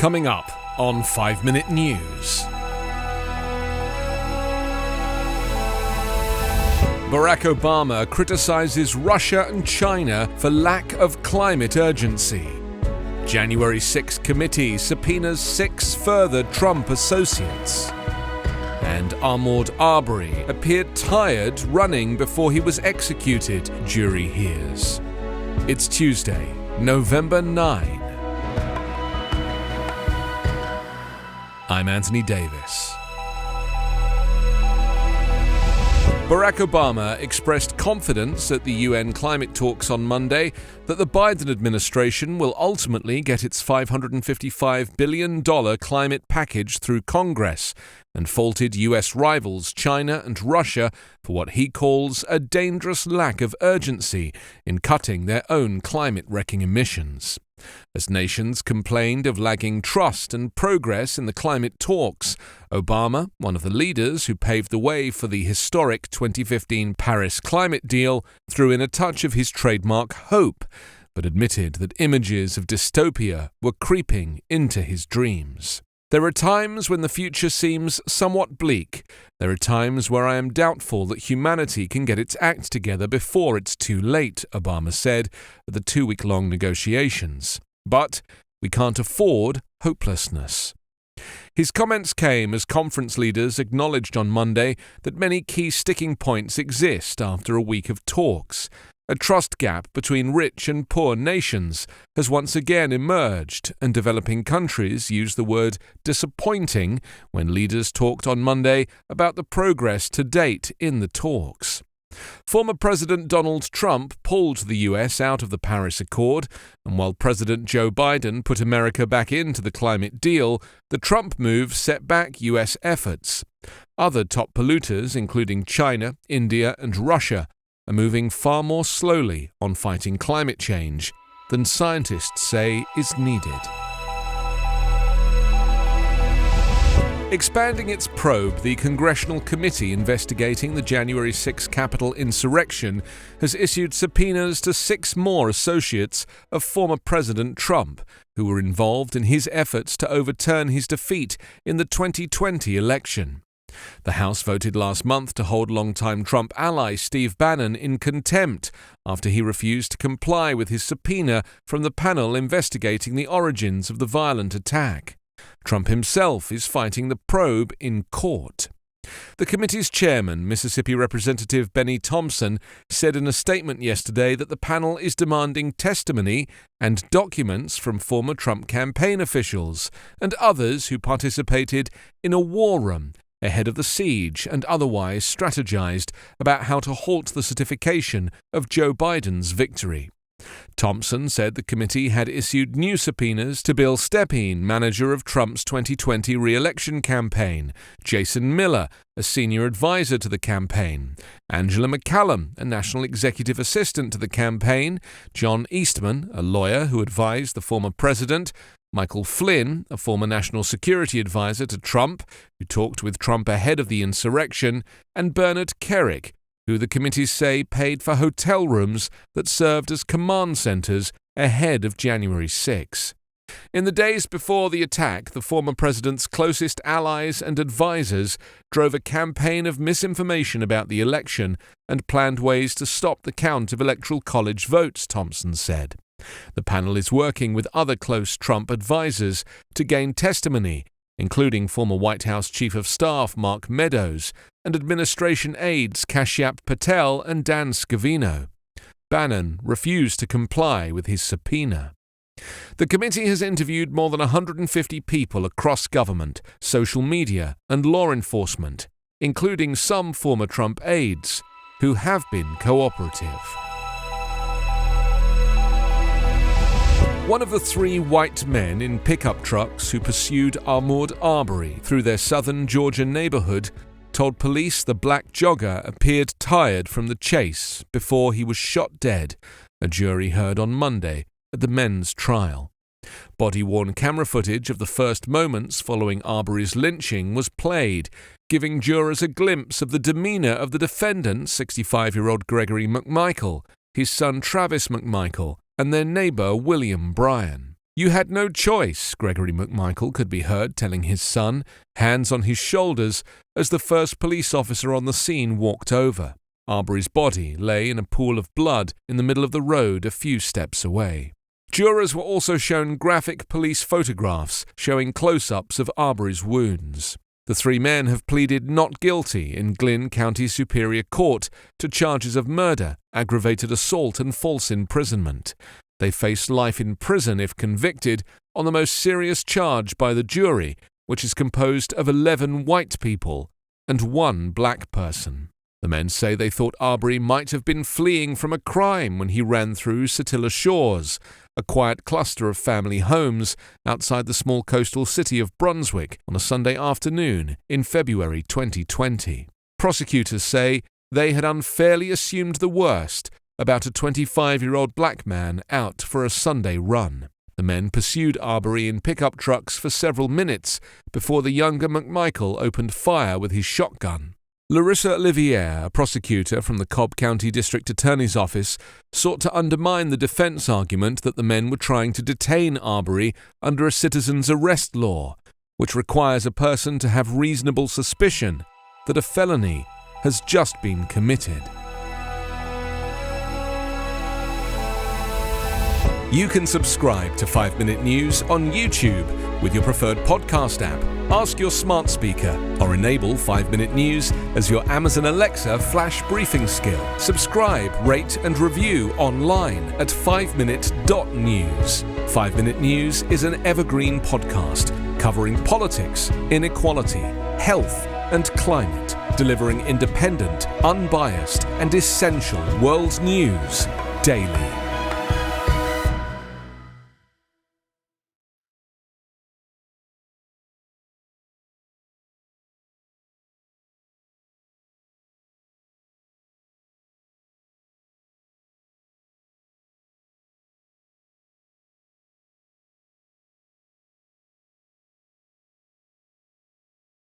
Coming up on 5 Minute News. Barack Obama criticises Russia and China for lack of climate urgency. January 6 committee subpoenas 6 further Trump associates. And Ahmaud Arbery appeared tired running before he was executed, jury hears. It's Tuesday, November 9. I'm Anthony Davis. Barack Obama expressed confidence at the UN climate talks on Monday that the Biden administration will ultimately get its $555 billion climate package through Congress, and faulted US rivals China and Russia for what he calls a dangerous lack of urgency in cutting their own climate-wrecking emissions. As nations complained of lagging trust and progress in the climate talks, Obama, one of the leaders who paved the way for the historic 2015 Paris climate deal, threw in a touch of his trademark hope, but admitted that images of dystopia were creeping into his dreams. There are times when the future seems somewhat bleak. There are times where I am doubtful that humanity can get its act together before it's too late, Obama said at the 2-week-long negotiations. But we can't afford hopelessness. His comments came as conference leaders acknowledged on Monday that many key sticking points exist after a week of talks. A trust gap between rich and poor nations has once again emerged, and developing countries used the word disappointing when leaders talked on Monday about the progress to date in the talks. Former President Donald Trump pulled the US out of the Paris Accord, and while President Joe Biden put America back into the climate deal, the Trump move set back US efforts. Other top polluters, including China, India, and Russia, are moving far more slowly on fighting climate change than scientists say is needed. Expanding its probe, the Congressional Committee investigating the January 6 Capitol insurrection has issued subpoenas to 6 more associates of former President Trump, who were involved in his efforts to overturn his defeat in the 2020 election. The House voted last month to hold longtime Trump ally Steve Bannon in contempt after he refused to comply with his subpoena from the panel investigating the origins of the violent attack. Trump himself is fighting the probe in court. The committee's chairman, Mississippi Representative Benny Thompson, said in a statement yesterday that the panel is demanding testimony and documents from former Trump campaign officials and others who participated in a war room ahead of the siege and otherwise strategized about how to halt the certification of Joe Biden's victory. Thompson said the committee had issued new subpoenas to Bill Stepien, manager of Trump's 2020 re-election campaign, Jason Miller, a senior advisor to the campaign, Angela McCallum, a national executive assistant to the campaign, John Eastman, a lawyer who advised the former president, Michael Flynn, a former national security advisor to Trump, who talked with Trump ahead of the insurrection, and Bernard Kerik, who the committees say paid for hotel rooms that served as command centers ahead of January 6. In the days before the attack, the former president's closest allies and advisors drove a campaign of misinformation about the election and planned ways to stop the count of electoral college votes, Thompson said. The panel is working with other close Trump advisors to gain testimony, including former White House Chief of Staff Mark Meadows and administration aides Kashyap Patel and Dan Scavino. Bannon refused to comply with his subpoena. The committee has interviewed more than 150 people across government, social media, and law enforcement, including some former Trump aides, who have been cooperative. One of the 3 white men in pickup trucks who pursued Ahmaud Arbery through their southern Georgia neighborhood told police the black jogger appeared tired from the chase before he was shot dead, a jury heard on Monday at the men's trial. Body-worn camera footage of the first moments following Arbery's lynching was played, giving jurors a glimpse of the demeanor of the defendant, 65-year-old Gregory McMichael, his son Travis McMichael, and their neighbor William Bryan. "You had no choice," Gregory McMichael could be heard telling his son, hands on his shoulders, as the first police officer on the scene walked over. Arbery's body lay in a pool of blood in the middle of the road a few steps away. Jurors were also shown graphic police photographs showing close-ups of Arbery's wounds. The three men have pleaded not guilty in Glynn County Superior Court to charges of murder, aggravated assault and false imprisonment. They face life in prison if convicted on the most serious charge by the jury, which is composed of 11 white people and 1 black person. The men say they thought Arbery might have been fleeing from a crime when he ran through Satilla Shores, a quiet cluster of family homes outside the small coastal city of Brunswick on a Sunday afternoon in February 2020. Prosecutors say they had unfairly assumed the worst about a 25-year-old black man out for a Sunday run. The men pursued Arbery in pickup trucks for several minutes before the younger McMichael opened fire with his shotgun. Larissa Olivier, a prosecutor from the Cobb County District Attorney's Office, sought to undermine the defense argument that the men were trying to detain Arbery under a citizen's arrest law, which requires a person to have reasonable suspicion that a felony has just been committed. You can subscribe to 5 Minute News on YouTube with your preferred podcast app. Ask your smart speaker or enable 5 Minute News as your Amazon Alexa flash briefing skill. Subscribe, rate and review online at 5minute.news. 5 Minute News is an Evergreen podcast covering politics, inequality, health and climate, delivering independent, unbiased and essential world news daily.